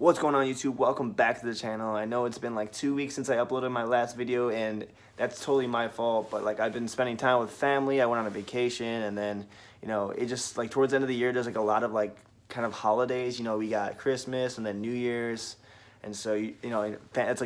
What's going on, YouTube? Welcome back to the channel. I know it's been like 2 weeks since I uploaded my last video, and that's totally my fault, but like I've been spending time with family. I went on a vacation, and then it just like towards the end of the year there's like a lot of like kind of holidays. We got Christmas and then New Year's, and so it's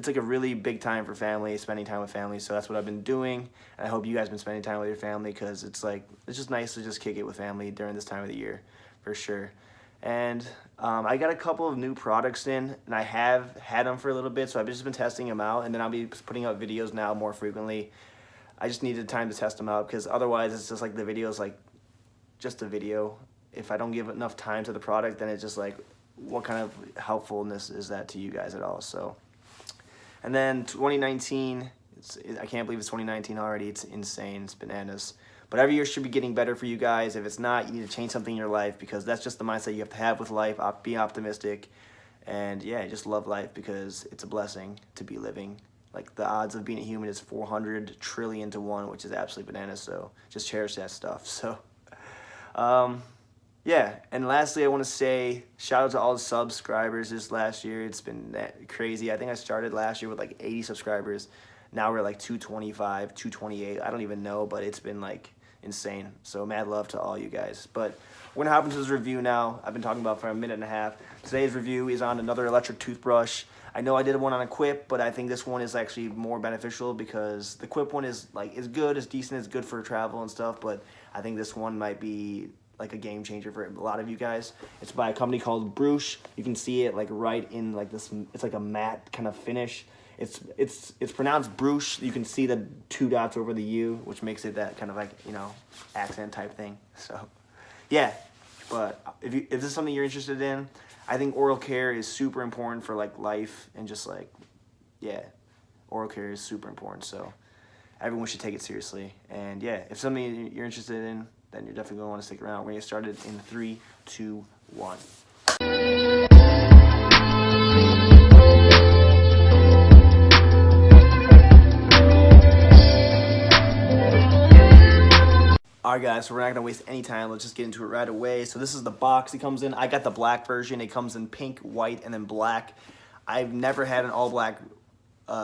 like a really big time for family, spending time with family. So that's what I've been doing, and I hope you guys been spending time with your family, because it's just nice to just kick it with family during this time of the year, for sure. And I got a couple of new products in, and I have had them for a little bit, so I've just been testing them out, and then I'll be putting out videos now more frequently. I just needed time to test them out, because otherwise it's just like the video's like just a video. If I don't give enough time to the product, then it's just like, what kind of helpfulness is that to you guys at all? So, and then 2019, I can't believe it's 2019 already. It's insane. It's bananas. But every year should be getting better for you guys. If it's not, you need to change something in your life, because that's just the mindset you have to have with life. Be optimistic, and yeah, just love life, because it's a blessing to be living. Like, the odds of being a human is 400 trillion to 1, which is absolutely bananas. So just cherish that stuff. So, yeah. And lastly, I want to say shout out to all the subscribers this last year. It's been crazy. I think I started last year with like 80 subscribers. Now we're like 225, 228. I don't even know, but it's been like insane. So mad love to all you guys. But we're gonna hop into this review now. I've been talking about for a minute and a half. Today's review is on another electric toothbrush. I know I did one on a Quip, but I think this one is actually more beneficial, because the Quip one is good, it's decent, it's good for travel and stuff, but I think this one might be like a game changer for a lot of you guys. It's by a company called Brüush. You can see it like right in like this, it's like a matte kind of finish. It's pronounced Brüush. You can see the 2 dots over the U, which makes it that kind of like, accent type thing. So, yeah. But if this is something you're interested in, I think oral care is super important for like life, and just like, yeah, oral care is super important. So everyone should take it seriously. And yeah, if something you're interested in, then you're definitely going to want to stick around. We're going to get started in 3, 2, 1. Alright guys, so we're not going to waste any time. Let's just get into it right away. So this is the box it comes in. I got the black version. It comes in pink, white, and then black. I've never had an all black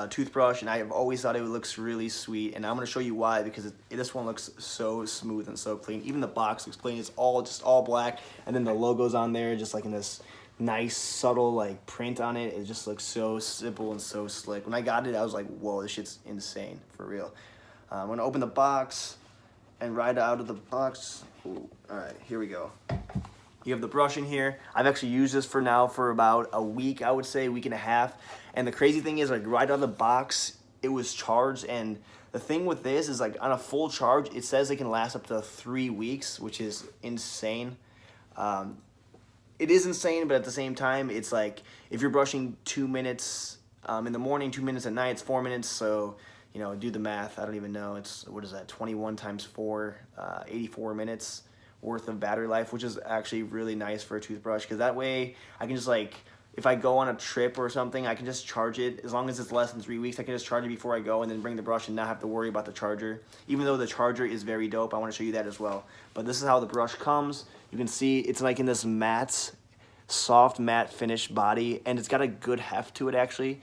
toothbrush, and I have always thought it looks really sweet. And I'm going to show you why, because this one looks so smooth and so clean. Even the box looks clean. It's all black, and then the logo's on there just like in this nice subtle like print on it. It just looks so simple and so slick. When I got it, I was like, whoa, this shit's insane, for real. I'm going to open the box. And right out of the box, ooh, all right, here we go. You have the brush in here. I've actually used this for about a week, I would say, week and a half. And the crazy thing is, like, right out of the box, it was charged. And the thing with this is, like, on a full charge, it says it can last up to 3 weeks, which is insane. It is insane, but at the same time, it's like, if you're brushing 2 minutes in the morning, 2 minutes at night, it's 4 minutes, so do the math. I don't even know. It's, what is that, 21 times 4, 84 minutes worth of battery life, which is actually really nice for a toothbrush, because that way I can just, like, if I go on a trip or something, I can just charge it. As long as it's less than 3 weeks, I can just charge it before I go, and then bring the brush and not have to worry about the charger. Even though the charger is very dope, I want to show you that as well. But this is how the brush comes. You can see it's like in this soft matte finish body, and it's got a good heft to it. Actually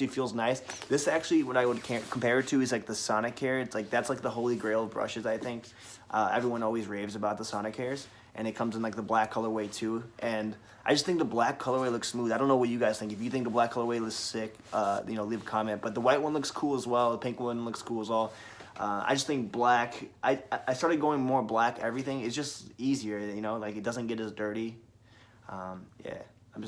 feels nice. This actually, what I would compare it to is like the Sonicare. It's like, that's like the holy grail of brushes, I think. Everyone always raves about the Sonicares, and it comes in like the black colorway too. And I just think the black colorway looks smooth. I don't know what you guys think. If you think the black colorway looks sick, leave a comment. But the white one looks cool as well. The pink one looks cool as well. I just think black, I started going more black everything. It's just easier, like, it doesn't get as dirty. Yeah, it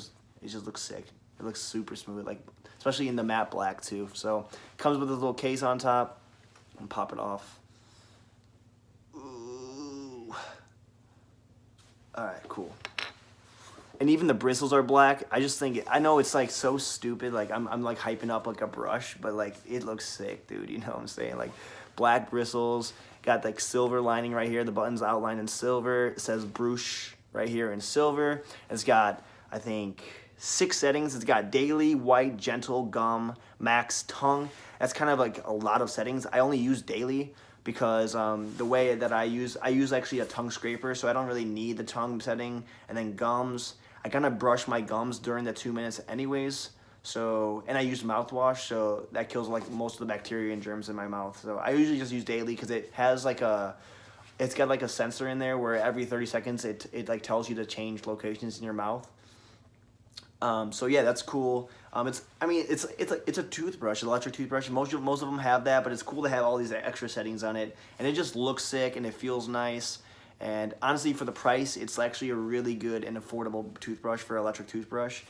just looks sick. It looks super smooth, like, especially in the matte black too. So it comes with a little case on top, and pop it off. Ooh. All right, cool. And even the bristles are black. I just think, I know it's like so stupid, like I'm like hyping up like a brush, but like it looks sick, dude. You know what I'm saying? Like, black bristles, got like silver lining right here. The button's outlined in silver. It says Brüush right here in silver. It's got, I think, 6 settings. It's got daily, white, gentle, gum, max, tongue. That's kind of like a lot of settings. I only use daily because the way that I use actually a tongue scraper, so I don't really need the tongue setting. And then gums, I kind of brush my gums during the 2 minutes anyways. So, and I use mouthwash, so that kills like most of the bacteria and germs in my mouth. So I usually just use daily because it has like it's got like a sensor in there where every 30 seconds it like tells you to change locations in your mouth. So yeah, that's cool. It's a toothbrush, an electric toothbrush. Most of them have that, but it's cool to have all these extra settings on it, and it just looks sick and it feels nice. And honestly, for the price, it's actually a really good and affordable toothbrush for electric toothbrush.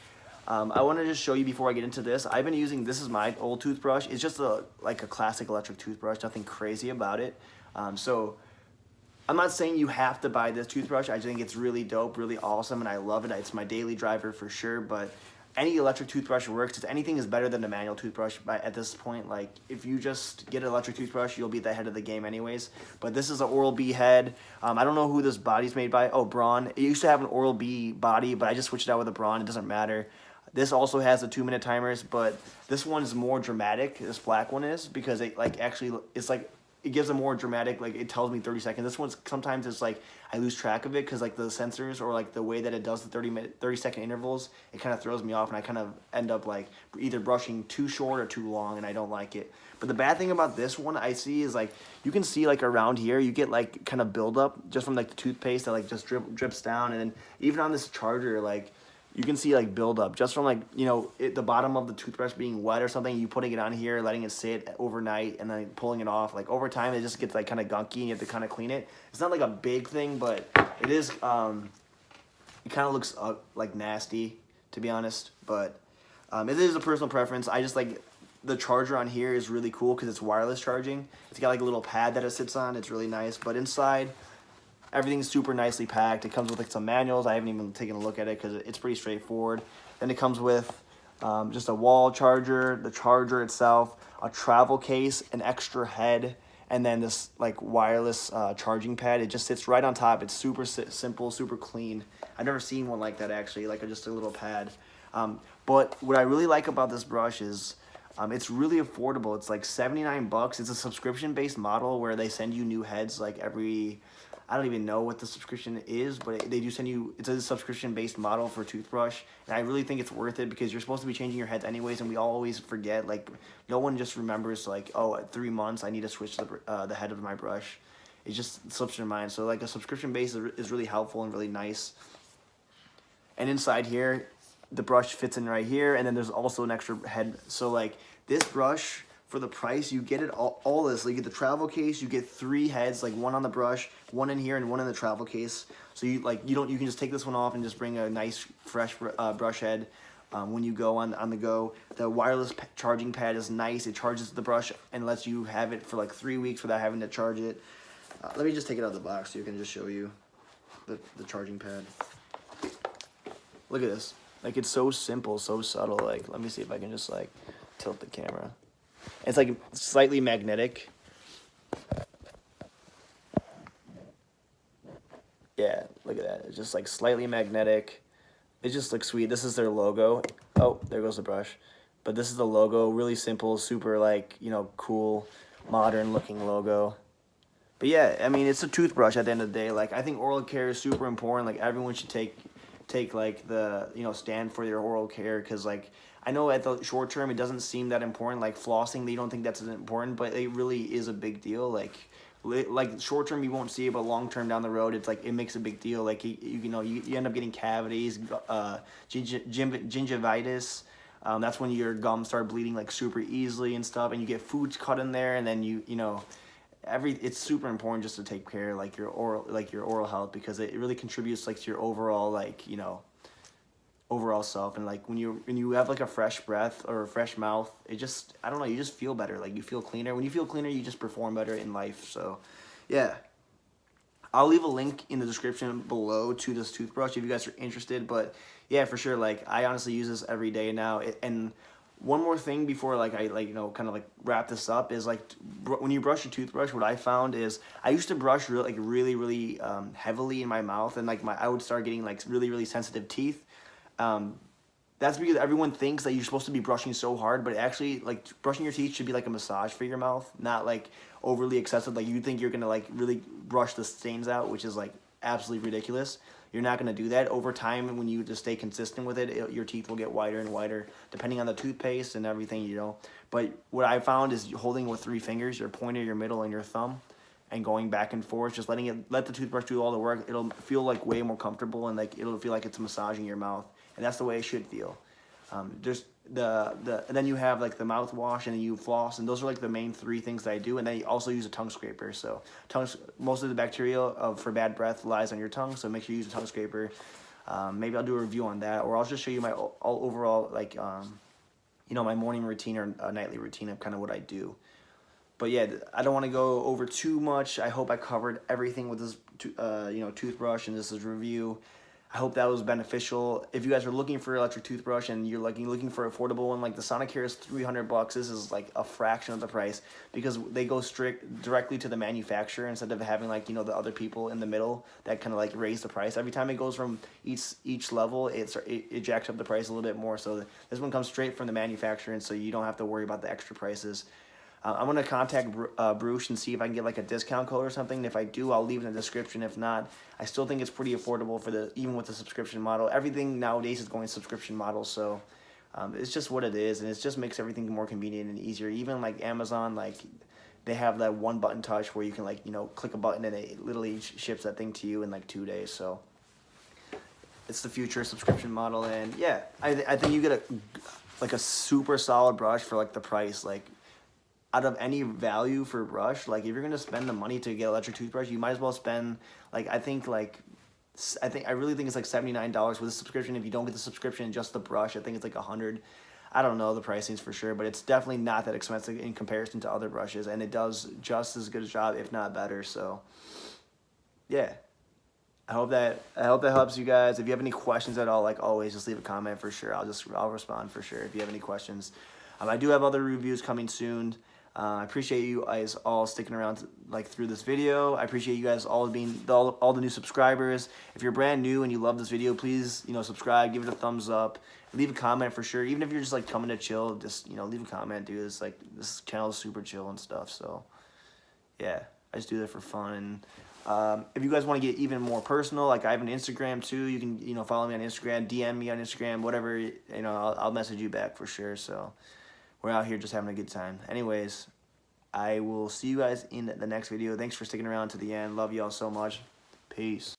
I want to just show you before I get into this. I've been using, this is my old toothbrush. It's just like a classic electric toothbrush, nothing crazy about it. So I'm not saying you have to buy this toothbrush. I think it's really dope, really awesome, and I love it. It's my daily driver for sure, but any electric toothbrush works. Anything is better than a manual toothbrush at this point. Like, if you just get an electric toothbrush, you'll be at the head of the game anyways. But this is an Oral-B head. I don't know who this body's made by. Oh, Braun. It used to have an Oral-B body, but I just switched it out with a Braun. It doesn't matter. This also has the 2-minute timers, but this one is more dramatic. This black one is, because it like actually, it's like, it gives a more dramatic, like it tells me 30 seconds. This one's, sometimes it's like I lose track of it because like the sensors or like the way that it does the 30-second intervals, it kind of throws me off, and I kind of end up like either brushing too short or too long, and I don't like it. But the bad thing about this one I see is like, you can see like around here, you get like kind of buildup just from like the toothpaste that like just drips down, and then even on this charger, like you can see like buildup just from like, you know, the bottom of the toothbrush being wet or something, you putting it on here, letting it sit overnight, and then pulling it off. Like over time, it just gets like kind of gunky, and you have to kind of clean it. It's not like a big thing, but it is, it kind of looks like nasty, to be honest. But it is a personal preference. I just like, the charger on here is really cool because it's wireless charging. It's got like a little pad that it sits on. It's really nice. But inside, everything's super nicely packed. It comes with like some manuals. I haven't even taken a look at it because it's pretty straightforward. Then it comes with just a wall charger, the charger itself, a travel case, an extra head, and then this like wireless charging pad. It just sits right on top. It's super simple, super clean. I've never seen one like that actually, like just a little pad. But what I really like about this brush is it's really affordable. It's like 79 bucks. It's a subscription-based model where they send you new heads like every, I don't even know what the subscription is, but they do send you, it's a subscription-based model for toothbrush, and I really think it's worth it because you're supposed to be changing your heads anyways, and we always forget, like, no one just remembers, like, oh, at 3 months, I need to switch the head of my brush. It just slips your mind. So, like, a subscription base is really helpful and really nice. And inside here, the brush fits in right here, and then there's also an extra head. So, like, this brush, for the price, you get it all this. Like, you get the travel case, you get 3 heads, like 1 on the brush, 1 in here, and 1 in the travel case. So you can just take this one off and just bring a nice fresh brush head when you go on the go. The wireless charging pad is nice. It charges the brush and lets you have it for like 3 weeks without having to charge it. Let me just take it out of the box so you can just show you the charging pad. Look at this. Like, it's so simple, so subtle. Like, let me see if I can just like tilt the camera. It's like slightly magnetic. Yeah, look at that. It's just like slightly magnetic. It just looks sweet. This is their logo. Oh, there goes the brush. But this is the logo. Really simple, super like, you know, cool, modern looking logo. But yeah, I mean, it's a toothbrush at the end of the day. Like, I think oral care is super important. Like, everyone should take like the, you know, stand for your oral care, because like, I know at the short term it doesn't seem that important, like flossing, they don't think that's important, but it really is a big deal. Like short term you won't see it, but long term down the road, it's like, it makes a big deal. Like, you know, you end up getting cavities, gingivitis. That's when your gums start bleeding like super easily and stuff, and you get foods cut in there, and then you know, it's super important just to take care of like your oral health, because it really contributes like to your overall, like, you know, overall self. And like when you have like a fresh breath or a fresh mouth, it just, I don't know, you just feel better. Like, you feel cleaner. When you feel cleaner, you just perform better in life. So yeah, I'll leave a link in the description below to this toothbrush if you guys are interested. But yeah, for sure, like, I honestly use this every day now. And one more thing before like I like, you know, kind of like wrap this up is like, when you brush your toothbrush, what I found is I used to brush really heavily in my mouth, and like I would start getting like really sensitive teeth. That's because everyone thinks that you're supposed to be brushing so hard, but actually, like, brushing your teeth should be like a massage for your mouth, not like overly excessive. Like, you think you're gonna like really brush the stains out, which is like absolutely ridiculous. you're not going to do that. Over time, when you just stay consistent with it, your teeth will get whiter and whiter, depending on the toothpaste and everything, you know. But what I found is holding with 3 fingers, your pointer, your middle, and your thumb, and going back and forth, just let the toothbrush do all the work. It'll feel like way more comfortable, and like it'll feel like it's massaging your mouth, and that's the way it should feel. There's and then you have like the mouthwash, and then you floss, and those are like the main 3 things that I do. And then you also use a tongue scraper. So most of the bacteria for bad breath lies on your tongue, so make sure you use a tongue scraper. Maybe I'll do a review on that, or I'll just show you my overall like you know, my morning routine or nightly routine of kind of what I do. But yeah, I don't want to go over too much. I hope I covered everything with this you know, toothbrush, and this is review. I hope that was beneficial. If you guys are looking for an electric toothbrush and you're looking for an affordable one, like the Sonicare is $300. This is like a fraction of the price, because they go directly to the manufacturer instead of having like, you know, the other people in the middle that kind of like raise the price. Every time it goes from each level, it jacks up the price a little bit more. So this one comes straight from the manufacturer, and so you don't have to worry about the extra prices. I'm going to contact Brüush and see if I can get like a discount code or something. If I do, I'll leave it in the description. If not, I still think it's pretty affordable for even with the subscription model. Everything nowadays is going subscription model, so it's just what it is, and it just makes everything more convenient and easier. Even like Amazon, like they have that one button touch where you can like, you know, click a button and it literally ships that thing to you in like 2 days. So it's the future subscription model, and yeah, I think you get a super solid brush for like the price. Like, out of any value for brush, like if you're gonna spend the money to get electric toothbrush, you might as well spend like I really think it's like $79 with a subscription. If you don't get the subscription, just the brush, I think it's like 100. I don't know the pricings for sure, but it's definitely not that expensive in comparison to other brushes, and it does just as good a job, if not better. So yeah, I hope that helps you guys. If you have any questions at all, like always, just leave a comment for sure. I'll respond for sure if you have any questions. I do have other reviews coming soon. I appreciate you guys all sticking around like through this video. I appreciate you guys all being all the new subscribers. If you're brand new and you love this video, please, you know, subscribe, give it a thumbs up, leave a comment for sure. Even if you're just like coming to chill, just, you know, leave a comment, dude. It's like this channel is super chill and stuff. So yeah, I just do that for fun. If you guys want to get even more personal, like I have an Instagram too. You can, you know, follow me on Instagram, DM me on Instagram, whatever. You know, I'll message you back for sure. So we're out here just having a good time. Anyways, I will see you guys in the next video. Thanks for sticking around to the end. Love y'all so much. Peace.